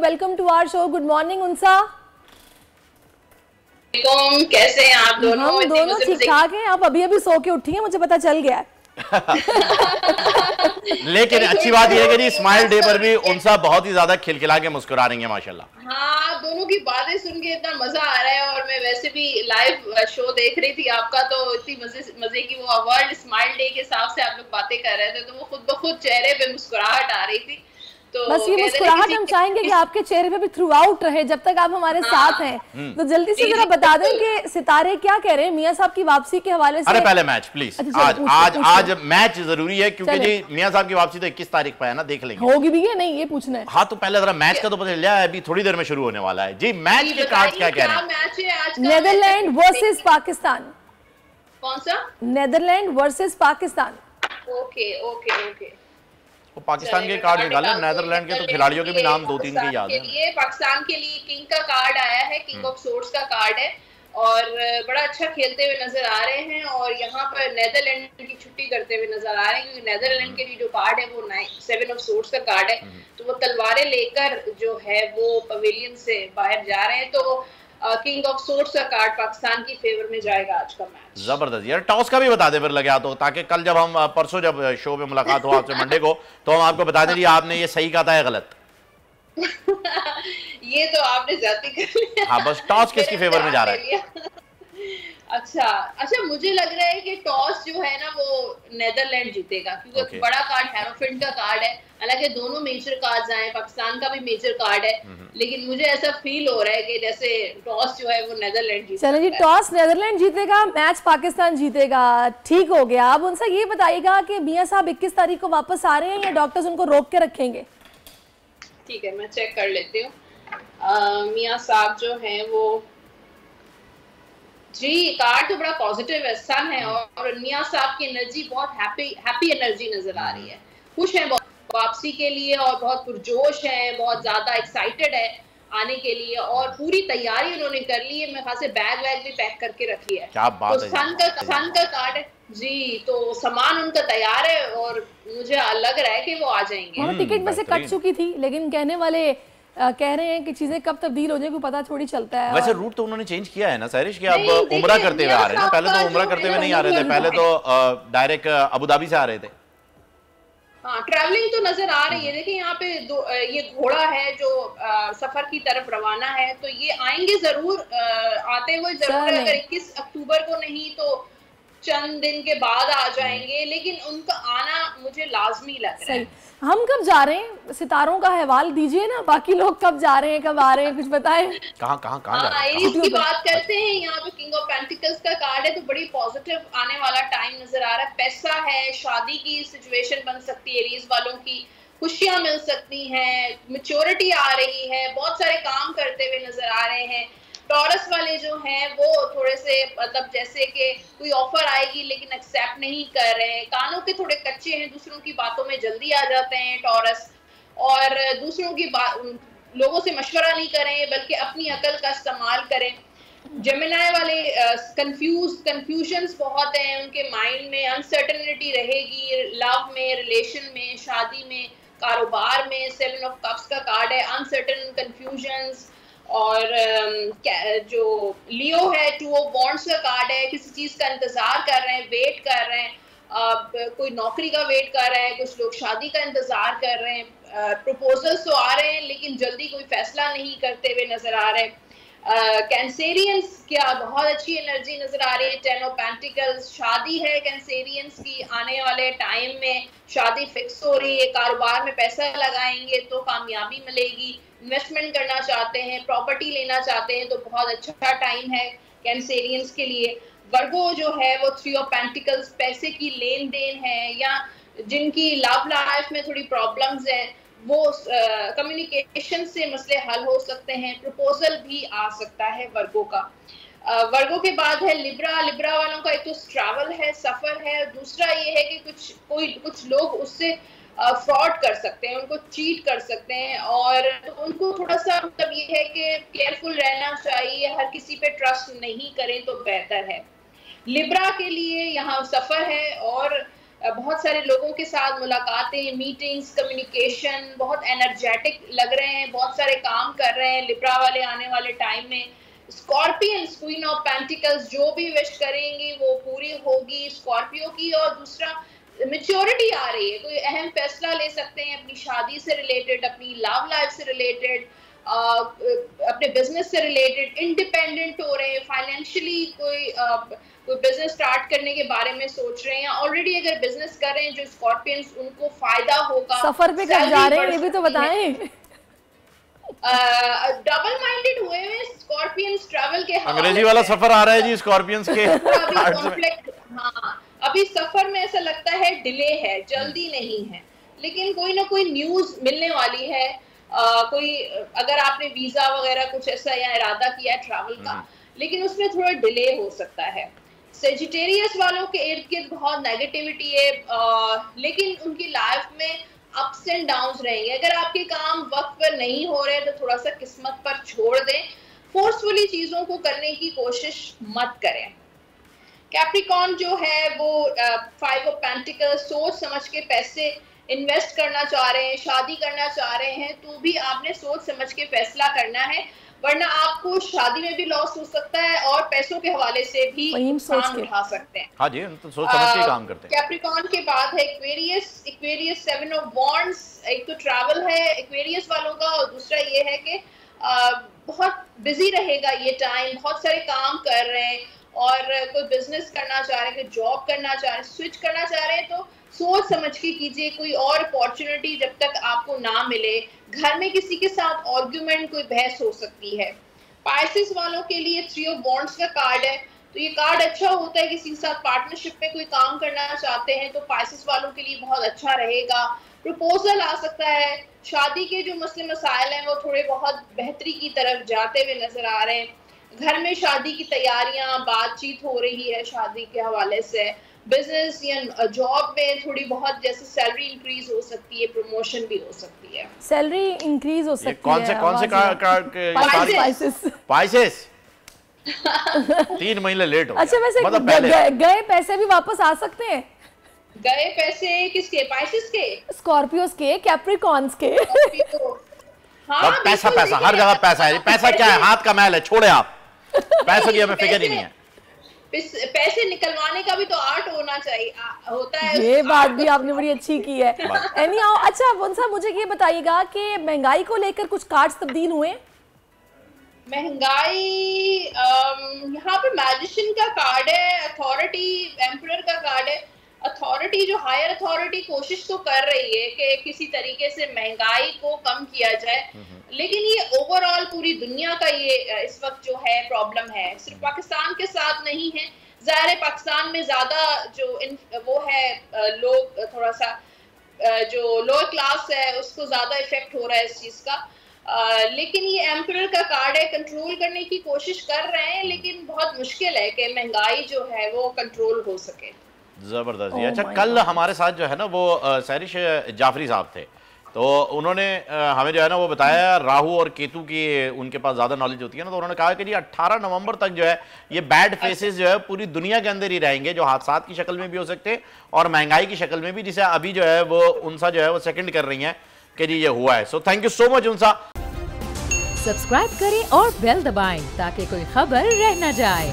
Welcome to our show. Good morning Unsa. कैसे हैं आप दोनों? हम दोनों ठीक ठाक हैं। आप अभी अभी सो के उठी हैं, मुझे पता चल गया है। लेकिन अच्छी बात यह है कि जी स्माइल डे पर भी उनसा बहुत ही ज्यादा खिलखिला के मुस्कुरा रही हैं माशाल्लाह। हाँ, दोनों की बातें सुन के इतना मजा आ रहा है। और मैं वैसे भी लाइव शो देख रही थी आपका, तो इतनी मजे की वो वर्ल्ड स्माइल डे के हिसाब से आप लोग बातें कर रहे थे, तो वो खुद ब खुद चेहरे पे मुस्कुराहट आ रही थी। तो बस ये मुस्कुराहट हम चाहेंगे कि आपके चेहरे पे भी थ्रू आउट रहे जब तक आप हमारे साथ हैं। तो जल्दी से जरा बता दें कि सितारे क्या कह रहे हैं मियां साहब की वापसी के हवाले से। अरे पहले मैच प्लीज। आज मैच जरूरी है क्योंकि जी मियां साहब की वापसी तो 21 तारीख पर है ना, देख लेंगे होगी भी है नहीं, ये पूछना है। हाँ, तो पहले जरा मैच का तो पता चल जाए, अभी थोड़ी देर में शुरू होने वाला है जी। मैच के कार्ड क्या कह रहे हैं? Netherland versus Pakistan. कौन सा? Netherland versus Pakistan. Okay okay okay. वो पाकिस्तान के कार्ड निकाले, नेदरलैंड के तो खिलाड़ियों के भी नाम 2-3 के याद हैं। पाकिस्तान के लिए किंग का कार्ड आया है, किंग ऑफ सोर्ड्स का कार्ड है और बड़ा अच्छा खेलते हुए नजर आ रहे हैं। और यहाँ पर नेदरलैंड की छुट्टी करते हुए नजर आ रहे हैं, क्योंकि नेदरलैंड के लिए जो कार्ड है वो 7 ऑफ सोर्ड्स का कार्ड है। तो वो तलवारें लेकर जो है वो पवेलियन से बाहर जा रहे हैं। तो किंग ऑफ सोर्ड्स का कार्ड पाकिस्तान की फेवर में जाएगा आज का मैच। जबरदस्त यार। टॉस का भी बता दे फिर लगे तो, ताकि कल जब हम परसों जब शो पे मुलाकात हो आपसे मंडे को, तो हम आपको बता दें आपने ये सही कहा था या गलत। ये तो आपने जाती कर लिया। हाँ, बस टॉस किसकी फेवर में जा रहा है? अच्छा, मुझे लग रहा है कि टॉस जो है ना वो नेदरलैंड जीतेगा, क्योंकि बड़ा कार्ड हैरोफिल्ड का कार्ड है। हालांकि दोनों मेजर कार्ड्स आए, पाकिस्तान का भी मेजर कार्ड है, लेकिन मुझे ऐसा फील हो रहा है कि जैसे टॉस जो है वो नेदरलैंड जीतेगा। चलो जी, टॉस नेदरलैंड जीतेगा, मैच पाकिस्तान जीतेगा। ठीक हो गया। अब उनसे ये बताइएगा कि मियां साहब 21 तारीख को वापस आ रहे हैं या डॉक्टर्स उनको रोक के रखेंगे? ठीक है, मैं चेक कर लेती हूँ। मियां साहब जो हैं वो जी, कार्ड तो बड़ा पॉजिटिव है, सन है। और मियां साहब की एनर्जी बहुत हैप्पी एनर्जी नजर आ रही है। खुश हैं बहुत वापसी के लिए और बहुत पुरजोश हैं, बहुत ज्यादा एक्साइटेड है आने के लिए। और पूरी तैयारी उन्होंने कर ली है। मेरे ख्याल से बैग भी पैक करके रखी है। क्या बात तो है। सन का कार्ड है जी, तो सामान उनका तैयार है और मुझे लग रहा है कि वो आ जाएंगे। टिकट में से कट चुकी थी, लेकिन कहने वाले कह रहे हैं कि चीजें कब तब्दील हो जाए कोई पता थोड़ी चलता है। वैसे रूट तो उन्होंने चेंज किया है ना सहरिश, कि अब उम्रा करते हुए आ रहे हैं ना। पहले तो उम्रा करते हुए नहीं आ रहे थे, पहले तो डायरेक्ट अबू धाबी से आ रहे थे। हाँ, ट्रैवलिंग तो नजर आ रही है। देखिए यहाँ पे ये घोड़ा है जो सफर की तरफ रवाना है, तो ये आएंगे जरूर, आते हुए जरूर। अगर 21 अक्टूबर को नहीं तो चंद दिन के बाद आ जाएंगे, लेकिन उनका आना मुझे लाजमी लग रहा है। हम कब जा रहे हैं? सितारों का हवाल दीजिए ना, बाकी लोग कब जा रहे हैं, कब आ रहे हैं, कुछ बताएं। कहाँ जा रहे हैं? इसकी बात करते हैं। यहाँ पे किंग ऑफ पेंटिकल्स का कार्ड है, तो बड़ी पॉजिटिव आने वाला टाइम नजर आ रहा है। पैसा है, शादी की सिचुएशन बन सकती है, एरीज वालों की खुशियां मिल सकती हैं, मैच्योरिटी आ रही है, बहुत सारे काम करते हुए नजर आ रहे हैं। टॉरस वाले जो हैं वो थोड़े से मतलब जैसे कि कोई ऑफर आएगी लेकिन एक्सेप्ट नहीं कर रहे हैं, कानों के थोड़े कच्चे हैं, दूसरों की बातों में जल्दी आ जाते हैं टॉरस, और दूसरों की लोगों से मशवरा नहीं करें बल्कि अपनी अकल का इस्तेमाल करें। जेमिनाई वाले कंफ्यूजन्स बहुत हैं उनके माइंड में, अनसर्टेनिटी रहेगी लव में, रिलेशन में, शादी में, कारोबार में। 7 ऑफ कप्स का कार्ड है, अनसर्टेन, कंफ्यूजन्स। और जो लियो है 2 ऑफ वॉन्ड्स का कार्ड है, किसी चीज का इंतजार कर रहे हैं, वेट कर रहे हैं। कोई नौकरी का वेट कर रहे हैं, कुछ लोग शादी का इंतजार कर रहे हैं। प्रपोजल्स तो आ रहे हैं लेकिन जल्दी कोई फैसला नहीं करते हुए नजर आ रहे हैं। कैंसेरियंस क्या बहुत अच्छी एनर्जी नजर आ रही है। 10 ऑफ पेंटिकल्स, शादी है कैंसेरियंस की, आने वाले टाइम में शादी फिक्स हो रही है। कारोबार में पैसा लगाएंगे तो कामयाबी मिलेगी। इन्वेस्टमेंट करना चाहते हैं, प्रॉपर्टी लेना चाहते हैं, तो बहुत अच्छा टाइम है कैंसेरियंस के लिए। वर्गो जो है वो 3 ऑफ पेंटिकल्स, पैसे की लेन देन है, या जिनकी लव लाइफ में थोड़ी प्रॉब्लम्स है वो कम्युनिकेशन से मसले हल हो सकते हैं। प्रपोजल भी आ सकता है वर्गो का। वर्गो के बाद है लिब्रा वालों का एक तो ट्रैवल है, सफर है, दूसरा ये है कि कुछ लोग उससे फ्रॉड कर सकते हैं, उनको चीट कर सकते हैं, और उनको थोड़ा सा मतलब ये है कि केयरफुल रहना चाहिए, हर किसी पे ट्रस्ट नहीं करें तो बेहतर है। लिब्रा के लिए यहाँ सफर है और बहुत सारे लोगों के साथ मुलाकातें, मीटिंग्स, कम्युनिकेशन, बहुत एनर्जेटिक लग रहे हैं, बहुत सारे काम कर रहे हैं लिब्रा वाले आने वाले टाइम में। स्कॉर्पियंस, क्वीन ऑफ पेंटिकल्स, जो भी विश करेंगे वो पूरी होगी स्कॉर्पियो की। और दूसरा, मैच्योरिटी आ रही है, कोई अहम फैसला ले सकते हैं अपनी शादी से रिलेटेड, अपनी लव लाइफ से रिलेटेड, अपने बिजनेस से रिलेटेड, इंडिपेंडेंट हो रहे हैं, फाइनेंशियली कोई बिजनेस स्टार्ट करने के बारे में सोच रहे हैं, ऑलरेडी अगर बिजनेस कर रहे हैं जो स्कॉर्पियंस, उनको फायदा होगा। सफर पे कब जा रहे हैं ये भी तो बताएं। डबल माइंडेड हुए हैं स्कॉर्पियंस ट्रैवल के, अंग्रेजी वाला सफर आ रहा है जी स्कॉर्पियंस के। हाँ, अभी सफर में ऐसा लगता है डिले है, जल्दी नहीं है, लेकिन कोई ना कोई न्यूज मिलने वाली है। कोई अगर आपने वीजा वगैरह कुछ ऐसा या इरादा किया है ट्रैवल का, लेकिन उसमें थोड़ा डिले हो सकता है। सेजिटेरियस वालों के इर्द गिर्द बहुत नेगेटिविटी है, लेकिन उनकी लाइफ में अप्स एंड डाउन्स रहेंगे। अगर आपके काम वक्त पर नहीं हो रहे तो थोड़ा सा किस्मत पर छोड़ दें, फोर्सफुली चीजों को करने की कोशिश मत करें। कैप्रिकॉर्न जो है वो 5 ऑफ पेंटिकल्स, सोच समझ के पैसे इन्वेस्ट करना चाह रहे हैं, शादी करना चाह रहे हैं, तो भी आपने सोच समझ के फैसला करना है, वरना आपको शादी में भी लॉस हो सकता है और पैसों के हवाले से भी नुकसान उठा सकते हैं। हाँ जी, तो सोच समझ के काम करते हैं। कैप्रिकॉर्न के बाद है एक्वेरियस 7 ऑफ वॉन्ड्स। एक तो ट्रैवल है एक्वेरियस वालों का, और दूसरा ये है कि बहुत बिजी रहेगा ये टाइम, बहुत सारे काम कर रहे हैं, और कोई बिजनेस करना चाह रहे हैं, कोई जॉब करना चाह रहे हैं, स्विच करना चाह रहे हैं, तो सोच समझ के कीजिए। कोई और अपॉर्चुनिटी जब तक आपको ना मिले, घर में किसी के साथ आर्गुमेंट, कोई बहस हो सकती है। पाइसेस वालों के लिए 3 ऑफ वॉन्ड्स का कार्ड है, तो ये कार्ड अच्छा होता है किसी के साथ पार्टनरशिप में कोई काम करना चाहते हैं तो पाइसेस वालों के लिए बहुत अच्छा रहेगा। प्रपोजल आ सकता है, शादी के जो मसले मसाइल हैं वो थोड़े बहुत बेहतरी की तरफ जाते हुए नजर आ रहे हैं। घर में शादी की तैयारियां, बातचीत हो रही है शादी के हवाले से। बिजनेस या जॉब में थोड़ी बहुत जैसे सैलरी इंक्रीज हो सकती है, प्रमोशन भी हो सकती है। सैलरी इंक्रीज हो सकती है। कौन से पाइसेस 3 महीने लेट हो। अच्छा, वैसे मतलब गए पैसे भी वापस आ सकते हैं? गए पैसे किसके? पाइसेस के, स्कॉर्पियोस के, कैप्रिकॉर्न्स के। हाँ, पैसा हर जगह पैसा है। पैसा क्या है? हाथ का मैल है, छोड़े आप। पैसों की हमें फिक्र ही नहीं है। पैसे निकलवाने का भी तो आर्ट होना चाहिए, होता है। ये बात भी आपने बड़ी अच्छी की है। एनीहाउ, अच्छा वंसा, मुझे ये बताइएगा कि महंगाई को लेकर कुछ कार्ड्स तब्दील हुए? महंगाई, यहाँ पे मैजिशियन का कार्ड है, अथॉरिटी, एम्परर का कार्ड है। अथॉरिटी, जो हायर अथॉरिटी कोशिश तो कर रही है कि किसी तरीके से महंगाई को कम किया जाए, लेकिन ये ओवरऑल पूरी दुनिया का ये इस वक्त जो है प्रॉब्लम है, सिर्फ पाकिस्तान के साथ नहीं है। ज़ाहिर है पाकिस्तान में ज़्यादा जो वो है, लोग थोड़ा सा जो लोअर क्लास है उसको ज़्यादा इफेक्ट हो रहा है इस चीज़ का, लेकिन ये एम्परर का कार्ड है, कंट्रोल करने की कोशिश कर रहे हैं, लेकिन बहुत मुश्किल है कि महंगाई जो है वो कंट्रोल हो सके। जबरदस्त। अच्छा, कल हमारे साथ जो है ना वो सैरिश जाफरी साहब थे, तो उन्होंने हमें जो है ना वो बताया राहु और केतु की उनके पास ज़्यादा नॉलेज होती है ना, तो उन्होंने कहा कि जी 18 नवंबर तक जो है ये बैड फेसेस जो है पूरी दुनिया के अंदर ही रहेंगे, जो हादसा की शक्ल में भी हो सकते हैं और महंगाई की शक्ल में भी, जिसे अभी जो है वो उनसा जो है वो सेकंड कर रही हैं कि जी ये हुआ है। So thank you so much Unsa. Subscribe करें और बेल दबाएं ताकि कोई खबर रह न जाए।